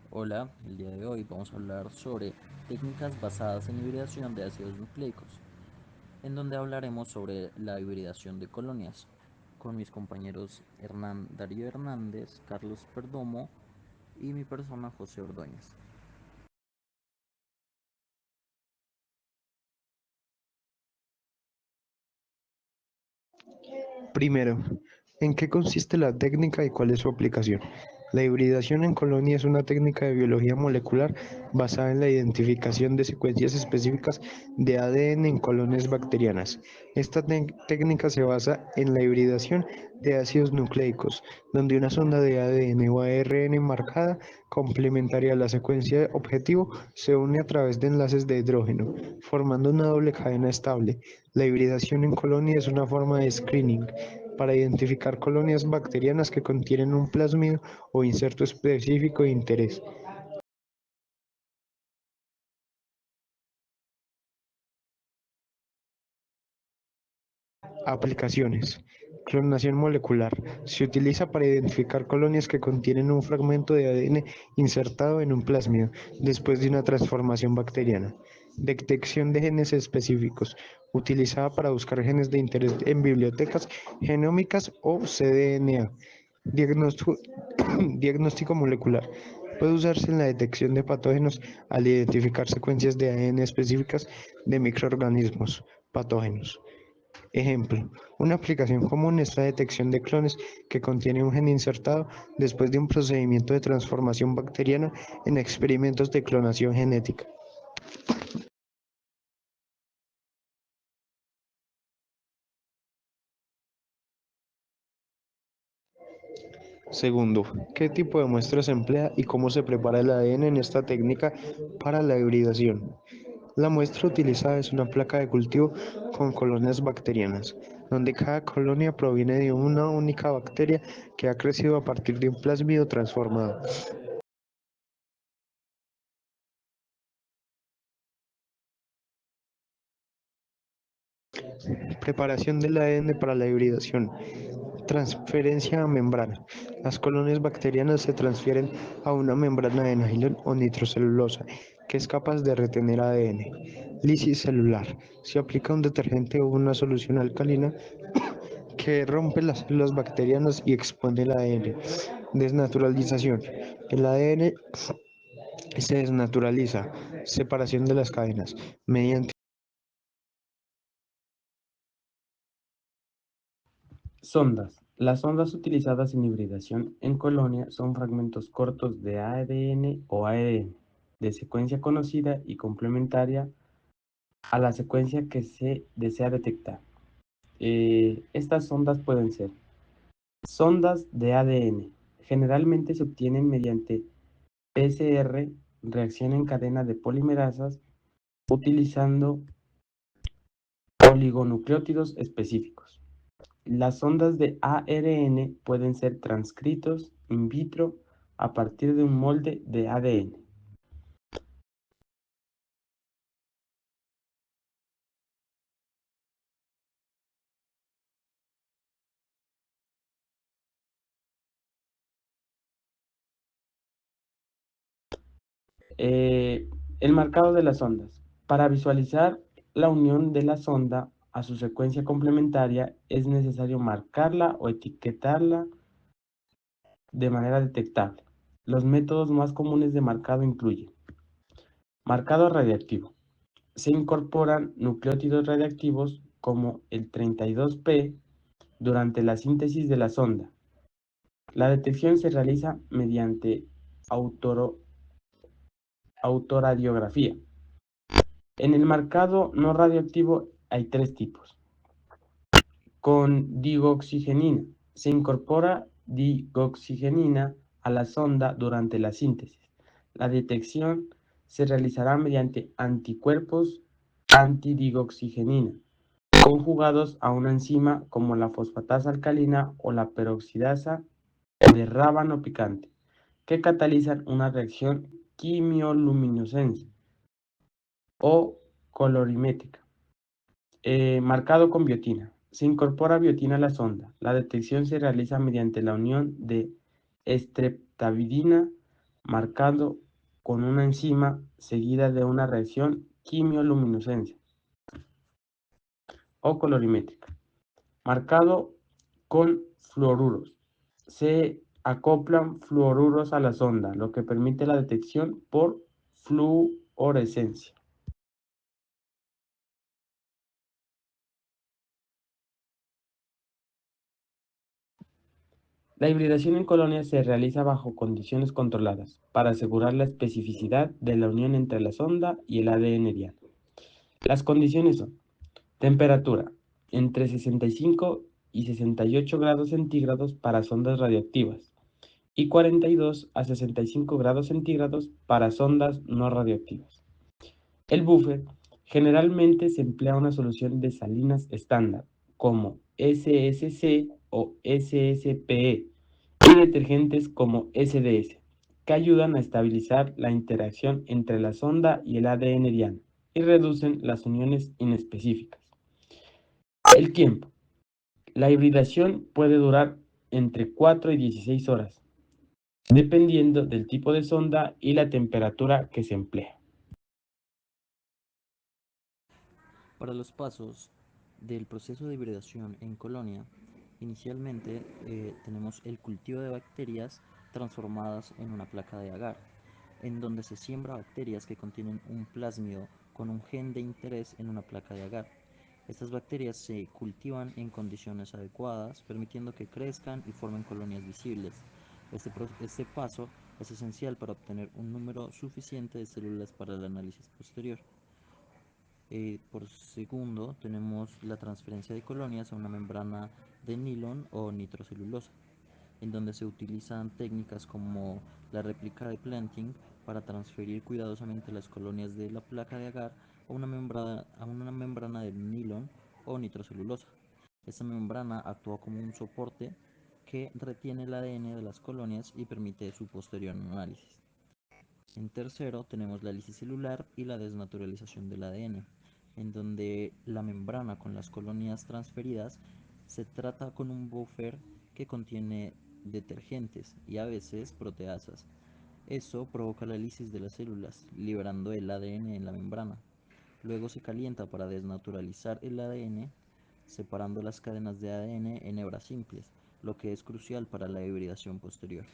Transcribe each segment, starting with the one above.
Hola, el día de hoy vamos a hablar sobre técnicas basadas en hibridación de ácidos nucleicos, en donde hablaremos sobre la hibridación de colonias, con mis compañeros Hernán Darío Hernández, Carlos Perdomo y mi persona José Ordóñez. Primero, ¿en qué consiste la técnica y cuál es su aplicación? La hibridación en colonia es una técnica de biología molecular basada en la identificación de secuencias específicas de ADN en colonias bacterianas. Esta técnica se basa en la hibridación de ácidos nucleicos, donde una sonda de ADN o ARN marcada, complementaria a la secuencia objetivo, se une a través de enlaces de hidrógeno, formando una doble cadena estable. La hibridación en colonia es una forma de screening para identificar colonias bacterianas que contienen un plásmido o inserto específico de interés. Aplicaciones. Clonación molecular. Se utiliza para identificar colonias que contienen un fragmento de ADN insertado en un plásmido después de una transformación bacteriana. Detección de genes específicos. Utilizada para buscar genes de interés en bibliotecas genómicas o cDNA. Diagnóstico, diagnóstico molecular. Puede usarse en la detección de patógenos al identificar secuencias de ADN específicas de microorganismos patógenos. Ejemplo, una aplicación común es la detección de clones que contienen un gen insertado después de un procedimiento de transformación bacteriana en experimentos de clonación genética. Segundo, ¿qué tipo de muestras se emplea y cómo se prepara el ADN en esta técnica para la hibridación? La muestra utilizada es una placa de cultivo con colonias bacterianas, donde cada colonia proviene de una única bacteria que ha crecido a partir de un plásmido transformado. Preparación del ADN para la hibridación. Transferencia a membrana. Las colonias bacterianas se transfieren a una membrana de nylon o nitrocelulosa que es capaz de retener ADN. Lisis celular. Se aplica un detergente o una solución alcalina que rompe las células bacterianas y expone el ADN. Desnaturalización. El ADN se desnaturaliza. Separación de las cadenas mediante Sondas. Las sondas utilizadas en hibridación en colonia son fragmentos cortos de ADN o ARN de secuencia conocida y complementaria a la secuencia que se desea detectar. Estas sondas pueden ser sondas de ADN. Generalmente se obtienen mediante PCR, reacción en cadena de polimerasas, utilizando oligonucleótidos específicos. Las ondas de ARN pueden ser transcritos in vitro a partir de un molde de ADN. Eh, el marcado de las ondas. Para visualizar la unión de la sonda a su secuencia complementaria es necesario marcarla o etiquetarla de manera detectable. Los métodos más comunes de marcado incluyen marcado radiactivo. Se incorporan nucleótidos radiactivos como el 32P durante la síntesis de la sonda. La detección se realiza mediante autoradiografía. En el marcado no radioactivo hay tres tipos. Con digoxigenina. Se incorpora digoxigenina a la sonda durante la síntesis. La detección se realizará mediante anticuerpos antidigoxigenina, conjugados a una enzima como la fosfatasa alcalina o la peroxidasa de rábano picante, que catalizan una reacción quimioluminescencia o colorimétrica. Marcado con biotina. Se incorpora biotina a la sonda. La detección se realiza mediante la unión de estreptavidina marcado con una enzima seguida de una reacción quimioluminescencia o colorimétrica, marcado con fluoruros. Se acoplan fluoruros a la sonda, lo que permite la detección por fluorescencia. La hibridación en colonias se realiza bajo condiciones controladas para asegurar la especificidad de la unión entre la sonda y el ADN diano. Las condiciones son temperatura entre 65 y 68 grados centígrados para sondas radioactivas y 42 a 65 grados centígrados para sondas no radioactivas. El buffer generalmente se emplea una solución de salinas estándar como SSC o SSPE y detergentes como SDS, que ayudan a estabilizar la interacción entre la sonda y el ADN diano y reducen las uniones inespecíficas. El tiempo. La hibridación puede durar entre 4 y 16 horas, dependiendo del tipo de sonda y la temperatura que se emplea. Para los pasos del proceso de hibridación en colonia, inicialmente tenemos el cultivo de bacterias transformadas en una placa de agar, en donde se siembra bacterias que contienen un plásmido con un gen de interés en una placa de agar. Estas bacterias se cultivan en condiciones adecuadas, permitiendo que crezcan y formen colonias visibles. Este paso es esencial para obtener un número suficiente de células para el análisis posterior. Por segundo, tenemos la transferencia de colonias a una membrana de nylon o nitrocelulosa, en donde se utilizan técnicas como la réplica de planting para transferir cuidadosamente las colonias de la placa de agar a una membrana de nylon o nitrocelulosa. Esta membrana actúa como un soporte que retiene el ADN de las colonias y permite su posterior análisis. En tercero tenemos la lisis celular y la desnaturalización del ADN, en donde la membrana con las colonias transferidas se trata con un buffer que contiene detergentes y a veces proteasas. Eso provoca la lisis de las células, liberando el ADN en la membrana. Luego se calienta para desnaturalizar el ADN, separando las cadenas de ADN en hebras simples, lo que es crucial para la hibridación posterior.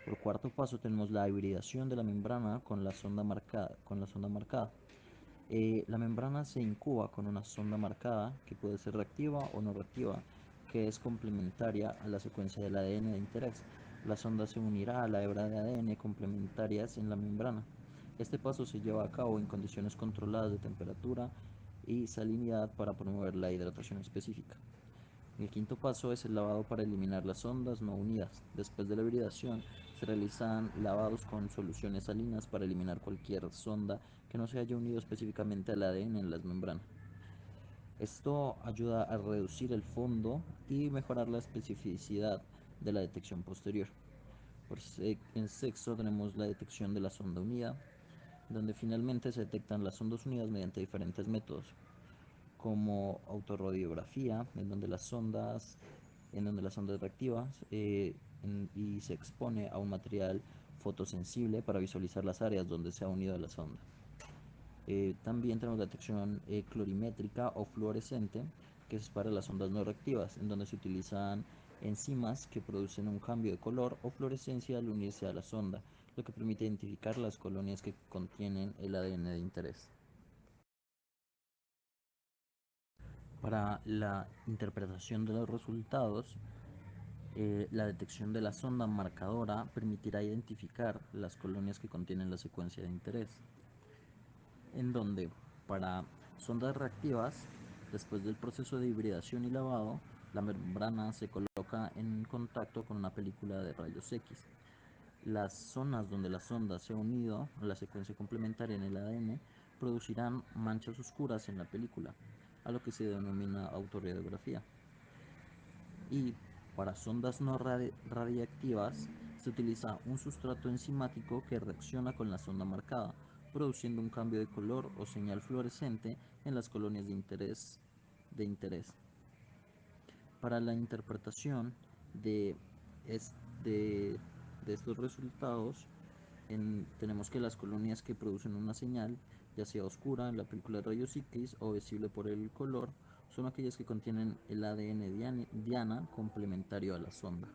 Por cuarto paso tenemos la hibridación de la membrana con la sonda marcada. La membrana se incuba con una sonda marcada que puede ser reactiva o no reactiva, que es complementaria a la secuencia del ADN de interés. La sonda se unirá a la hebra de ADN complementarias en la membrana. Este paso se lleva a cabo en condiciones controladas de temperatura y salinidad para promover la hidratación específica. El quinto paso es el lavado para eliminar las sondas no unidas. Después de la hibridación, se realizan lavados con soluciones salinas para eliminar cualquier sonda que no se haya unido específicamente al ADN en las membranas. Esto ayuda a reducir el fondo y mejorar la especificidad de la detección posterior. En sexto tenemos la detección de la sonda unida, donde finalmente se detectan las sondas unidas mediante diferentes métodos, como autorradiografía, en donde la sonda es reactiva y se expone a un material fotosensible para visualizar las áreas donde se ha unido a la sonda. También tenemos la detección clorimétrica o fluorescente, que es para las ondas no reactivas, en donde se utilizan enzimas que producen un cambio de color o fluorescencia al unirse a la sonda, lo que permite identificar las colonias que contienen el ADN de interés. Para la interpretación de los resultados, la detección de la sonda marcadora permitirá identificar las colonias que contienen la secuencia de interés, en donde para sondas reactivas, después del proceso de hibridación y lavado, la membrana se coloca en contacto con una película de rayos X. Las zonas donde la sonda se ha unido a la secuencia complementaria en el ADN producirán manchas oscuras en la película, a lo que se denomina autorradiografía. Y para sondas no radiactivas se utiliza un sustrato enzimático que reacciona con la sonda marcada, produciendo un cambio de color o señal fluorescente en las colonias de interés. Para la interpretación de, es- de De estos resultados, tenemos que las colonias que producen una señal, ya sea oscura en la película de rayos X o visible por el color, son aquellas que contienen el ADN diana complementario a la sonda.